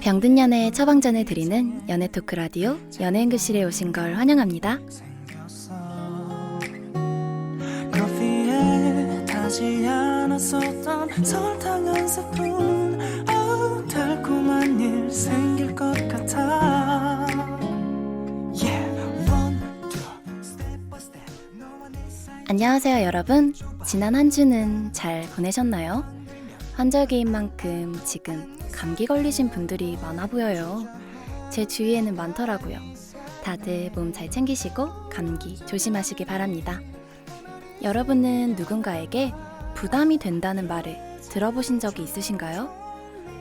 병든 연애의 처방전을 드리는 연애 토크 라디오 연애응급실에 오신 걸 환영합니다. 커피에 타지 않았었던 설탕 한 스푼 달콤한 일 생길 것 같아. 안녕하세요 여러분. 지난 한 주는 잘 보내셨나요? 환절기인 만큼 지금 감기 걸리신 분들이 많아 보여요. 제 주위에는 많더라고요. 다들 몸 잘 챙기시고 감기 조심하시기 바랍니다. 여러분은 누군가에게 부담이 된다는 말을 들어보신 적이 있으신가요?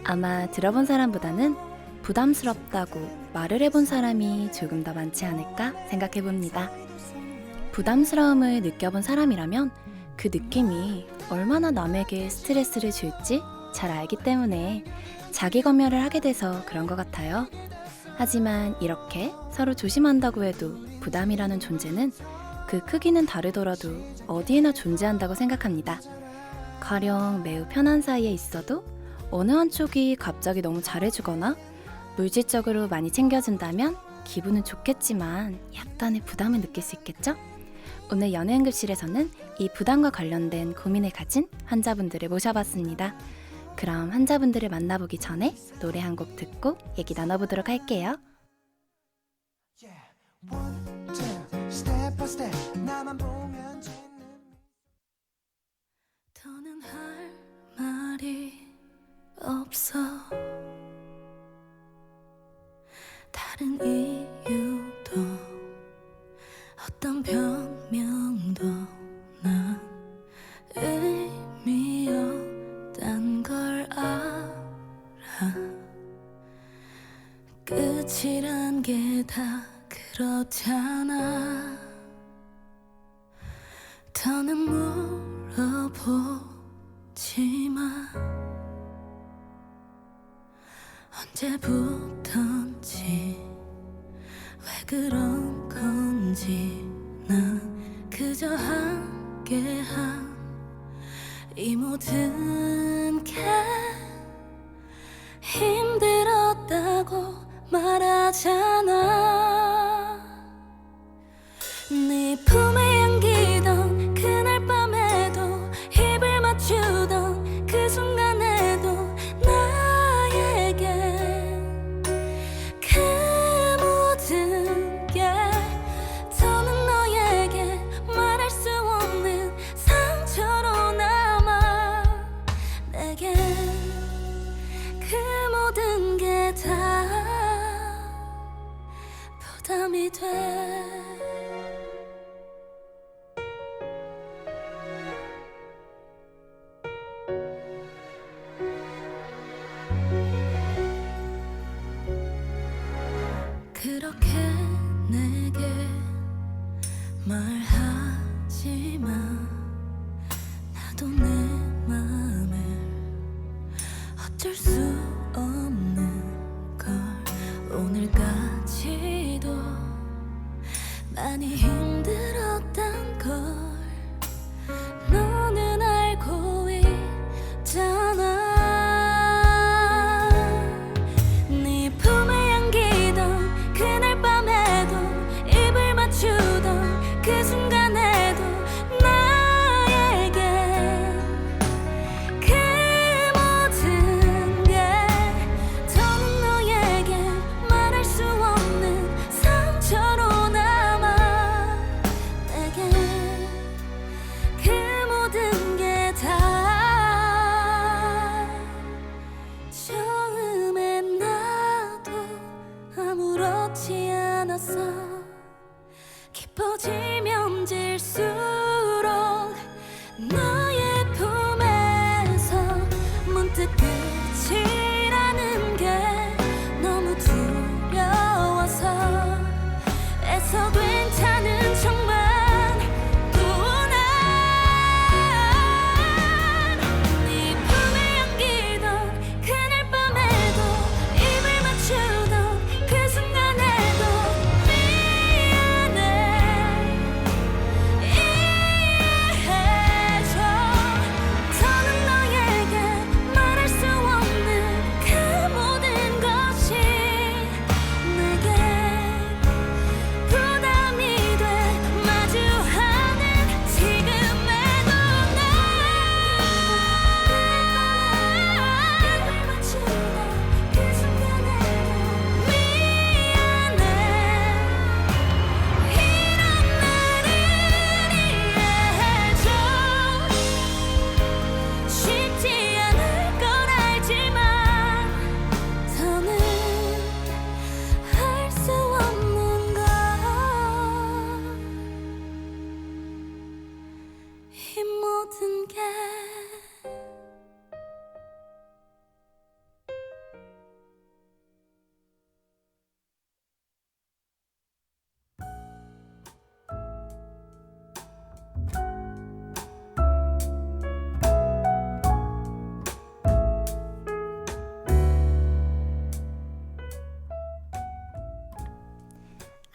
아마 들어본 사람보다는 부담스럽다고 말을 해본 사람이 조금 더 많지 않을까 생각해봅니다. 부담스러움을 느껴본 사람이라면 그 느낌이 얼마나 남에게 스트레스를 줄지 잘 알기 때문에 자기 검열을 하게 돼서 그런 것 같아요. 하지만 이렇게 서로 조심한다고 해도 부담이라는 존재는 그 크기는 다르더라도 어디에나 존재한다고 생각합니다. 가령 매우 편한 사이에 있어도 어느 한쪽이 갑자기 너무 잘해주거나 물질적으로 많이 챙겨준다면 기분은 좋겠지만 약간의 부담을 느낄 수 있겠죠? 오늘 연애응급실에서는 이 부담과 관련된 고민을 가진 환자분들을 모셔봤습니다. 그럼 환자분들을 만나보기 전에 노래 한 곡 듣고 얘기 나눠보도록 할게요. 더는 할 말이 없어. 다른 이유도 어떤 변명도 난 의미 없단 걸 알아. 끝이란 게 다 그렇잖아. 더는 물어보지 마. 언제부턴지 왜 그런 건지 난 그저 함께한 이 모든 게 힘들었다고 말하잖아. 네 품에 안기던 그날 밤에도 입을 맞추던 그 순간에도 나에게 그 모든 게 더는 너에게 말할 수 없는 상처로 남아. 내게 그 모든 게 다 부담이 돼. 그렇게 내게 말하지만 나도 내 맘을 어쩔 수 없는 걸. 오늘까지도 많이 힘들었단 걸 너는 알고 있잖아. 그 순간에도 나에게 그 모든 게 더는 너에게 말할 수 없는 상처로 남아. 내게 그 모든 게 다 처음엔 나도 아무렇지 않았어. 깊어지면 질수록 너의 품에서 문득 끝이라는 게 너무 두려워서 애써 괜찮은 척만 또 난 네 품에 안기던 그날 밤에도 입을 맞추던 그 순간에도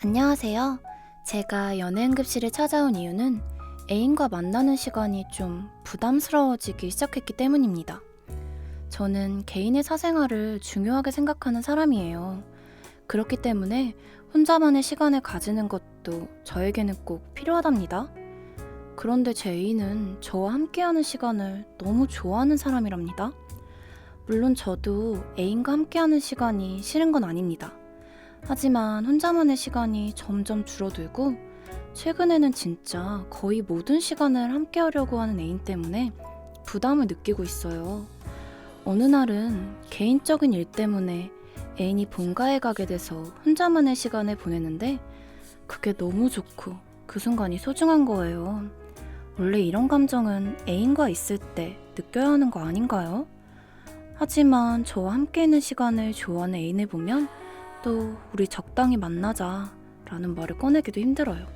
안녕하세요. 제가 연애응급실에 찾아온 이유는 애인과 만나는 시간이 좀 부담스러워지기 시작했기 때문입니다. 저는 개인의 사생활을 중요하게 생각하는 사람이에요. 그렇기 때문에 혼자만의 시간을 가지는 것도 저에게는 꼭 필요하답니다. 그런데 제 애인은 저와 함께하는 시간을 너무 좋아하는 사람이랍니다. 물론 저도 애인과 함께하는 시간이 싫은 건 아닙니다. 하지만 혼자만의 시간이 점점 줄어들고 최근에는 진짜 거의 모든 시간을 함께하려고 하는 애인 때문에 부담을 느끼고 있어요. 어느 날은 개인적인 일 때문에 애인이 본가에 가게 돼서 혼자만의 시간을 보내는데 그게 너무 좋고 그 순간이 소중한 거예요. 원래 이런 감정은 애인과 있을 때 느껴야 하는 거 아닌가요? 하지만 저와 함께 있는 시간을 좋아하는 애인을 보면 또 우리 적당히 만나자 라는 말을 꺼내기도 힘들어요.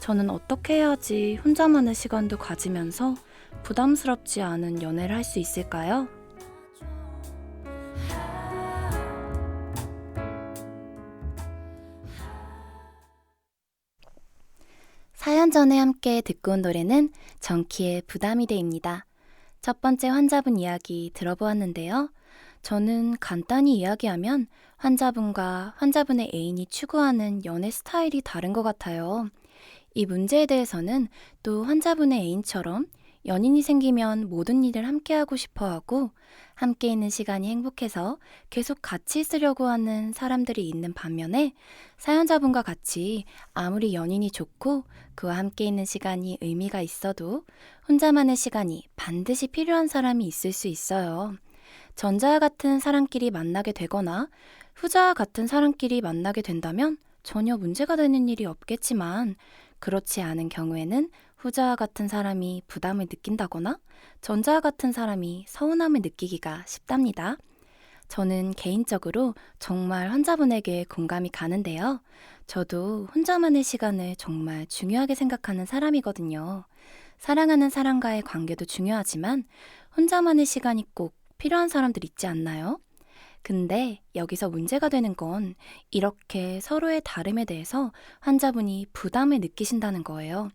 저는 어떻게 해야지 혼자만의 시간도 가지면서 부담스럽지 않은 연애를 할 수 있을까요? 사연 전에 함께 듣고 온 노래는 정키의 부담이 돼입니다. 첫 번째 환자분 이야기 들어보았는데요. 저는 간단히 이야기하면 환자분과 환자분의 애인이 추구하는 연애 스타일이 다른 것 같아요. 이 문제에 대해서는 또 환자분의 애인처럼 연인이 생기면 모든 일을 함께하고 싶어하고 함께 있는 시간이 행복해서 계속 같이 있으려고 하는 사람들이 있는 반면에 사연자분과 같이 아무리 연인이 좋고 그와 함께 있는 시간이 의미가 있어도 혼자만의 시간이 반드시 필요한 사람이 있을 수 있어요. 전자와 같은 사람끼리 만나게 되거나 후자와 같은 사람끼리 만나게 된다면 전혀 문제가 되는 일이 없겠지만 그렇지 않은 경우에는 후자와 같은 사람이 부담을 느낀다거나 전자와 같은 사람이 서운함을 느끼기가 쉽답니다. 저는 개인적으로 정말 환자분에게 공감이 가는데요. 저도 혼자만의 시간을 정말 중요하게 생각하는 사람이거든요. 사랑하는 사람과의 관계도 중요하지만 혼자만의 시간이 꼭 필요한 사람들 있지 않나요? 근데 여기서 문제가 되는 건 이렇게 서로의 다름에 대해서 환자분이 부담을 느끼신다는 거예요.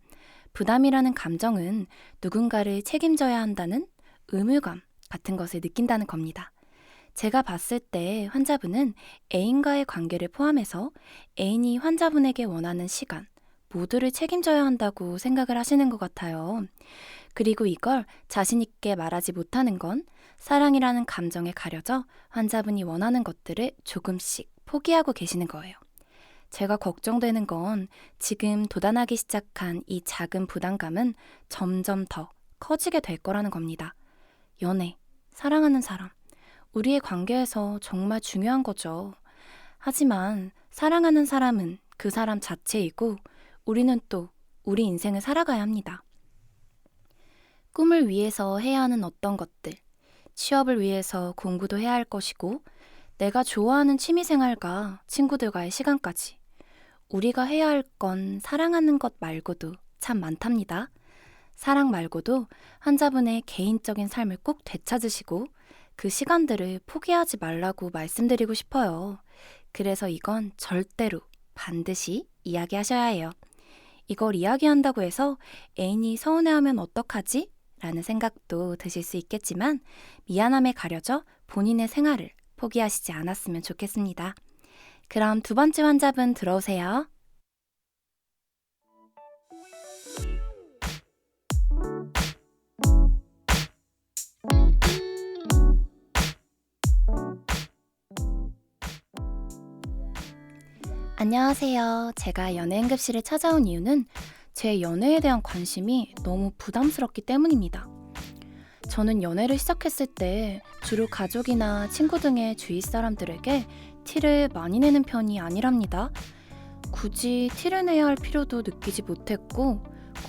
부담이라는 감정은 누군가를 책임져야 한다는 의무감 같은 것을 느낀다는 겁니다. 제가 봤을 때 환자분은 애인과의 관계를 포함해서 애인이 환자분에게 원하는 시간 모두를 책임져야 한다고 생각을 하시는 것 같아요. 그리고 이걸 자신 있게 말하지 못하는 건 사랑이라는 감정에 가려져 환자분이 원하는 것들을 조금씩 포기하고 계시는 거예요. 제가 걱정되는 건 지금 도달하기 시작한 이 작은 부담감은 점점 더 커지게 될 거라는 겁니다. 연애, 사랑하는 사람, 우리의 관계에서 정말 중요한 거죠. 하지만 사랑하는 사람은 그 사람 자체이고 우리는 또 우리 인생을 살아가야 합니다. 꿈을 위해서 해야 하는 어떤 것들, 취업을 위해서 공부도 해야 할 것이고 내가 좋아하는 취미생활과 친구들과의 시간까지 우리가 해야 할 건 사랑하는 것 말고도 참 많답니다. 사랑 말고도 환자분의 개인적인 삶을 꼭 되찾으시고 그 시간들을 포기하지 말라고 말씀드리고 싶어요. 그래서 이건 절대로 반드시 이야기하셔야 해요. 이걸 이야기한다고 해서 애인이 서운해하면 어떡하지? 라는 생각도 드실 수 있겠지만 미안함에 가려져 본인의 생활을 포기하시지 않았으면 좋겠습니다. 그럼 두 번째 환자분 들어오세요. 안녕하세요. 제가 연애응급실에 찾아온 이유는 제 연애에 대한 관심이 너무 부담스럽기 때문입니다. 저는 연애를 시작했을 때 주로 가족이나 친구 등의 주위 사람들에게 티를 많이 내는 편이 아니랍니다. 굳이 티를 내야 할 필요도 느끼지 못했고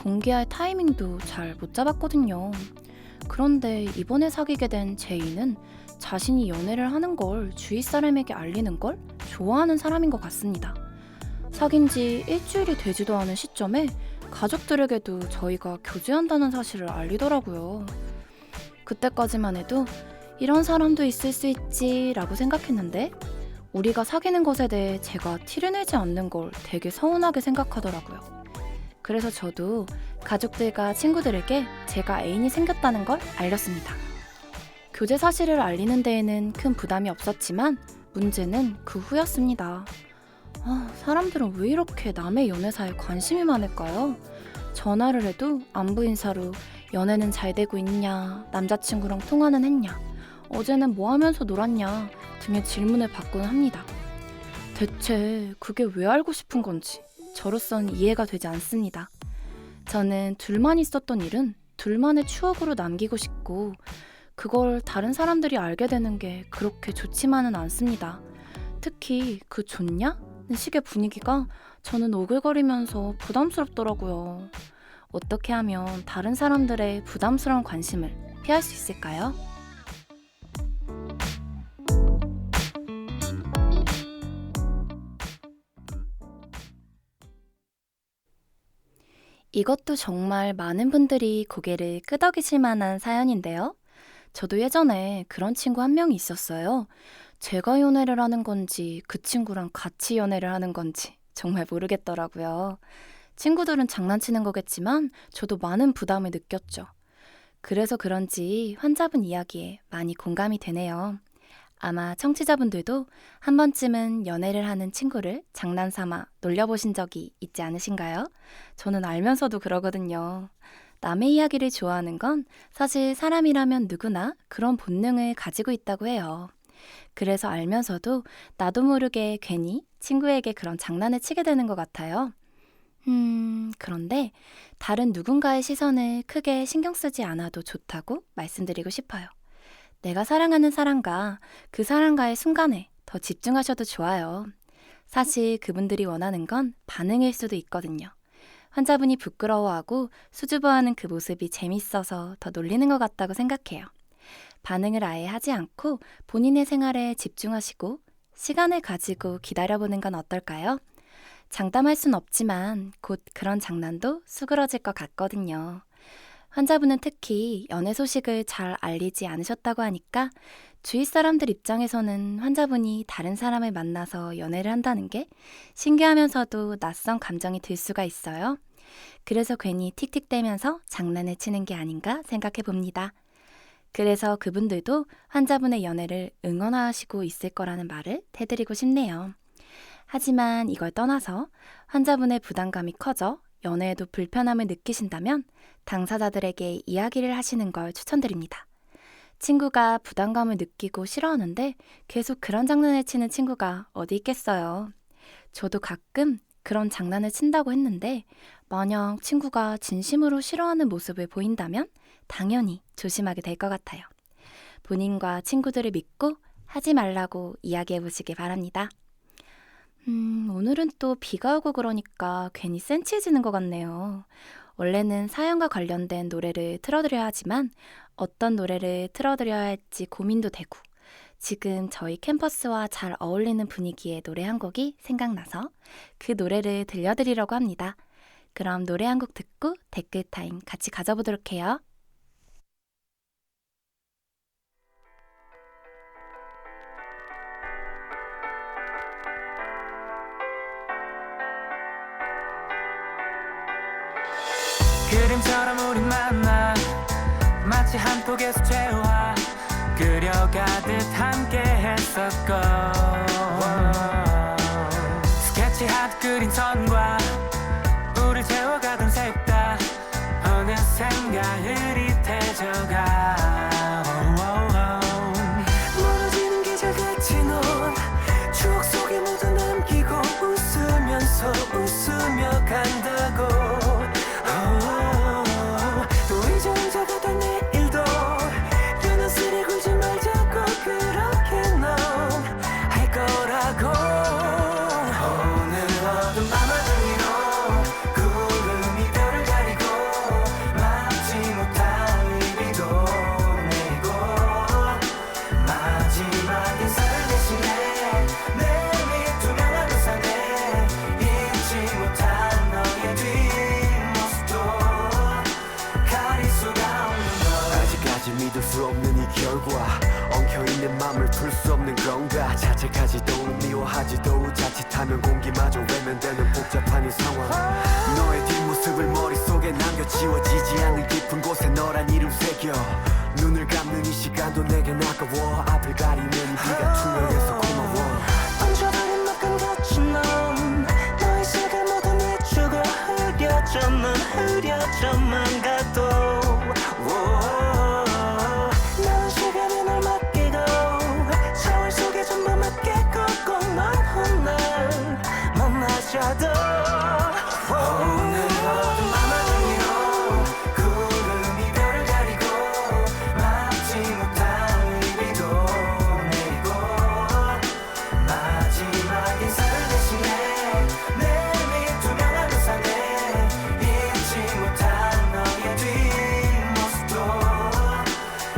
공개할 타이밍도 잘 못 잡았거든요. 그런데 이번에 사귀게 된 제이는 자신이 연애를 하는 걸 주위 사람에게 알리는 걸 좋아하는 사람인 것 같습니다. 사귄 지 일주일이 되지도 않은 시점에 가족들에게도 저희가 교제한다는 사실을 알리더라고요. 그때까지만 해도 이런 사람도 있을 수 있지 라고 생각했는데 우리가 사귀는 것에 대해 제가 티를 내지 않는 걸 되게 서운하게 생각하더라고요. 그래서 저도 가족들과 친구들에게 제가 애인이 생겼다는 걸 알렸습니다. 교제 사실을 알리는 데에는 큰 부담이 없었지만 문제는 그 후였습니다. 사람들은 왜 이렇게 남의 연애사에 관심이 많을까요? 전화를 해도 안부 인사로 연애는 잘 되고 있냐, 남자친구랑 통화는 했냐, 어제는 뭐 하면서 놀았냐 등의 질문을 받곤 합니다. 대체 그게 왜 알고 싶은 건지 저로선 이해가 되지 않습니다. 저는 둘만 있었던 일은 둘만의 추억으로 남기고 싶고 그걸 다른 사람들이 알게 되는 게 그렇게 좋지만은 않습니다. 특히 그 좋냐? 는 식의 분위기가 저는 오글거리면서 부담스럽더라고요. 어떻게 하면 다른 사람들의 부담스러운 관심을 피할 수 있을까요? 이것도 정말 많은 분들이 고개를 끄덕이실 만한 사연인데요. 저도 예전에 그런 친구 한 명이 있었어요. 제가 연애를 하는 건지 그 친구랑 같이 연애를 하는 건지 정말 모르겠더라고요. 친구들은 장난치는 거겠지만 저도 많은 부담을 느꼈죠. 그래서 그런지 환자분 이야기에 많이 공감이 되네요. 아마 청취자분들도 한 번쯤은 연애를 하는 친구를 장난삼아 놀려보신 적이 있지 않으신가요? 저는 알면서도 그러거든요. 남의 이야기를 좋아하는 건 사실 사람이라면 누구나 그런 본능을 가지고 있다고 해요. 그래서 알면서도 나도 모르게 괜히 친구에게 그런 장난을 치게 되는 것 같아요. 그런데 다른 누군가의 시선을 크게 신경 쓰지 않아도 좋다고 말씀드리고 싶어요. 내가 사랑하는 사람과 그 사람과의 순간에 더 집중하셔도 좋아요. 사실 그분들이 원하는 건 반응일 수도 있거든요. 환자분이 부끄러워하고 수줍어하는 그 모습이 재밌어서 더 놀리는 것 같다고 생각해요. 반응을 아예 하지 않고 본인의 생활에 집중하시고 시간을 가지고 기다려보는 건 어떨까요? 장담할 순 없지만 곧 그런 장난도 수그러질 것 같거든요. 환자분은 특히 연애 소식을 잘 알리지 않으셨다고 하니까 주위 사람들 입장에서는 환자분이 다른 사람을 만나서 연애를 한다는 게 신기하면서도 낯선 감정이 들 수가 있어요. 그래서 괜히 틱틱대면서 장난을 치는 게 아닌가 생각해 봅니다. 그래서 그분들도 환자분의 연애를 응원하시고 있을 거라는 말을 해드리고 싶네요. 하지만 이걸 떠나서 환자분의 부담감이 커져 연애에도 불편함을 느끼신다면 당사자들에게 이야기를 하시는 걸 추천드립니다. 친구가 부담감을 느끼고 싫어하는데 계속 그런 장난을 치는 친구가 어디 있겠어요. 저도 가끔 그런 장난을 친다고 했는데 만약 친구가 진심으로 싫어하는 모습을 보인다면 당연히 조심하게 될 것 같아요. 본인과 친구들을 믿고 하지 말라고 이야기해 보시기 바랍니다. 오늘은 또 비가 오고 그러니까 괜히 센치해지는 것 같네요. 원래는 사연과 관련된 노래를 틀어드려야 하지만 어떤 노래를 틀어드려야 할지 고민도 되고 지금 저희 캠퍼스와 잘 어울리는 분위기의 노래 한 곡이 생각나서 그 노래를 들려드리려고 합니다. 그럼 노래 한 곡 듣고 댓글 타임 같이 가져보도록 해요. 그림처럼 우린 만나 마치 한 폭의 수채화 그려가듯 함께 했었고 스케치하듯 그린 선과 우릴 채워가던 색다 어느샌가 흐릿해져가 멀어지는 계절같이 넌 추억 속에 모두 남기고 웃으면서 웃으며 간다고 믿을 수 없는 이 결과 엉켜있는 맘을 풀 수 없는 건가 자책하지도 말하지도 자칫하면 공기마저 외면되는 복잡한 이 상황. 너의 뒷모습을 머릿속에 남겨 지워지지 않는 깊은 곳에 너란 이름 새겨. 눈을 감는 이 시간도 내겐 아까워. 앞을 가리는 네가 투명해서 고마워. 얹혀버린 막간 거친 넌 너의 색을 모두 내주고 흐려져만 가도 나는 시간에 널 맡기고 세월 속에 전부 맡기고 꼭 넌 훗날 만나자도 오늘 어둠 밤하늘 위로 구름이 별을 가리고 막지 못한 비도 내리고 마지막 인사를 대신해 내 밑 투명한 우산에 잊지 못한 너의 뒷모습도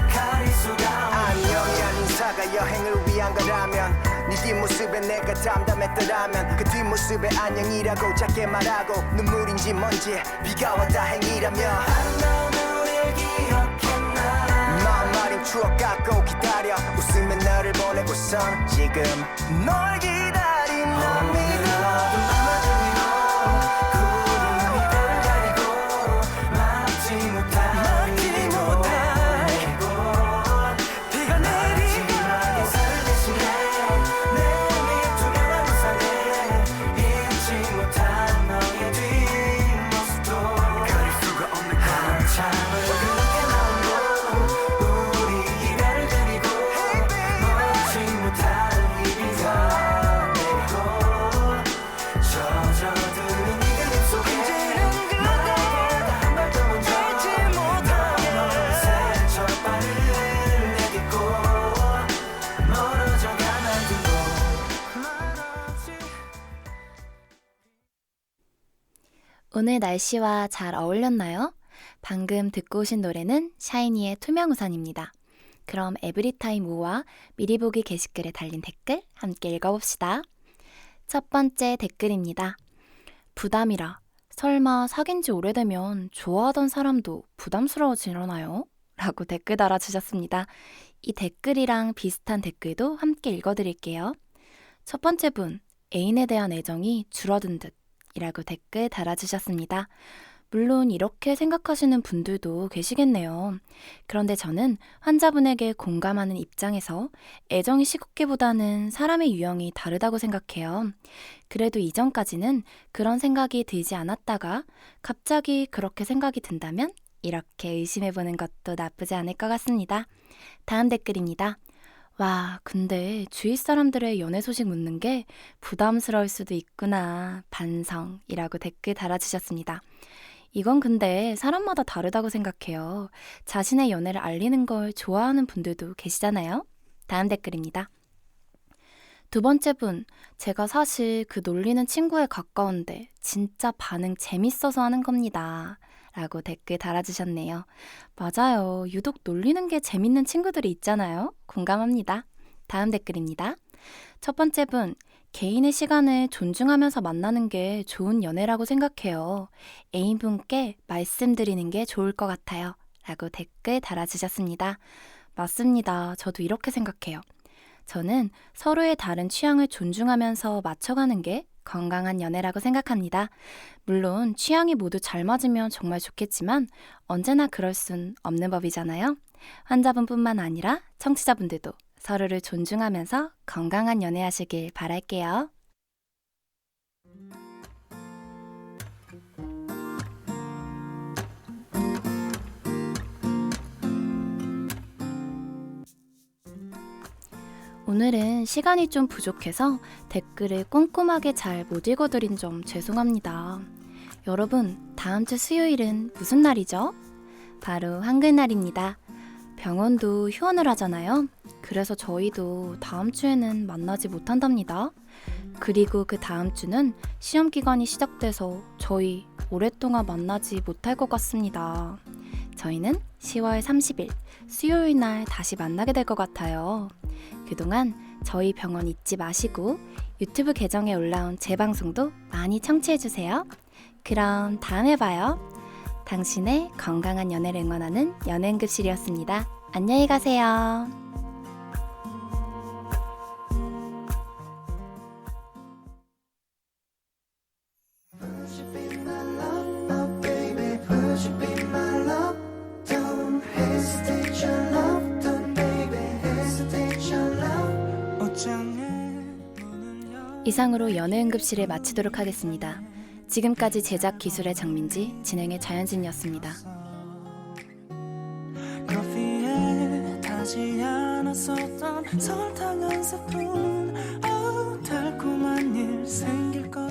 가릴 수가 안녕이란 인사가 여행을 위한 거라면 네 뒷모습에 내가 담담했더라면 그 뒷모습에 안녕이라고 작게 말하고 눈물인지 뭔지 비가 와 다행이라며 아름다운 우리를 기억했나. 마음 마린 추억 갖고 기다려 웃으며 너를 보내고선 지금 널 기다린 난 오늘 믿어 어둠 밤하늘 위로 구름이 별을 가리고 막지 못한 비도 내리고 비가 내리고 마지막 인사를 대신해 내 밑 투명한 우산에 잊지 못한 너의 뒷모습도 가릴 수가 없는 한참을 그렇게 나온 우리 이별을 그리고 먹지 못한 이 비가 내리고 젖어드는 이 그림 속에 너보다 한 발 더 먼저 너의 첫 발을 내딛고 멀어져 가만 두고 말없이. 오늘 날씨와 잘 어울렸나요? 방금 듣고 오신 노래는 샤이니의 투명우산입니다. 그럼 에브리타임 우와 미리 보기 게시글에 달린 댓글 함께 읽어봅시다. 첫 번째 댓글입니다. 부담이라. 설마 사귄 지 오래되면 좋아하던 사람도 부담스러워지려나요? 라고 댓글 달아주셨습니다. 이 댓글이랑 비슷한 댓글도 함께 읽어드릴게요. 첫 번째 분, 애인에 대한 애정이 줄어든 듯 이라고 댓글 달아주셨습니다. 물론 이렇게 생각하시는 분들도 계시겠네요. 그런데 저는 환자분에게 공감하는 입장에서 애정이 식었기보다는 사람의 유형이 다르다고 생각해요. 그래도 이전까지는 그런 생각이 들지 않았다가 갑자기 그렇게 생각이 든다면 이렇게 의심해보는 것도 나쁘지 않을 것 같습니다. 다음 댓글입니다. 와, 근데 주위 사람들의 연애 소식 묻는 게 부담스러울 수도 있구나. 반성이라고 댓글 달아주셨습니다. 이건 근데 사람마다 다르다고 생각해요. 자신의 연애를 알리는 걸 좋아하는 분들도 계시잖아요. 다음 댓글입니다. 두 번째 분, 제가 사실 그 놀리는 친구에 가까운데 진짜 반응 재밌어서 하는 겁니다. 라고 댓글 달아주셨네요. 맞아요. 유독 놀리는 게 재밌는 친구들이 있잖아요. 공감합니다. 다음 댓글입니다. 첫 번째 분, 개인의 시간을 존중하면서 만나는 게 좋은 연애라고 생각해요. 애인분께 말씀드리는 게 좋을 것 같아요. 라고 댓글 달아주셨습니다. 맞습니다. 저도 이렇게 생각해요. 저는 서로의 다른 취향을 존중하면서 맞춰가는 게 건강한 연애라고 생각합니다. 물론 취향이 모두 잘 맞으면 정말 좋겠지만 언제나 그럴 순 없는 법이잖아요. 환자분뿐만 아니라 청취자분들도 서로를 존중하면서 건강한 연애하시길 바랄게요. 오늘은 시간이 좀 부족해서 댓글을 꼼꼼하게 잘 못 읽어드린 점 죄송합니다. 여러분, 다음 주 수요일은 무슨 날이죠? 바로 한글날입니다. 병원도 휴원을 하잖아요. 그래서 저희도 다음 주에는 만나지 못한답니다. 그리고 그 다음 주는 시험 기간이 시작돼서 저희 오랫동안 만나지 못할 것 같습니다. 저희는 10월 30일 수요일 날 다시 만나게 될 것 같아요. 그동안 저희 병원 잊지 마시고 유튜브 계정에 올라온 재방송도 많이 청취해주세요. 그럼 다음에 봐요. 당신의 건강한 연애를 응원하는 연애응급실이었습니다. 안녕히 가세요. 이상으로 연애응급실을 마치도록 하겠습니다. 지금까지 제작 기술의 장민지, 진행의 자연진이었습니다. 커피에 타지 않았었던 설탕 한 스푼 달콤한 일 생길 것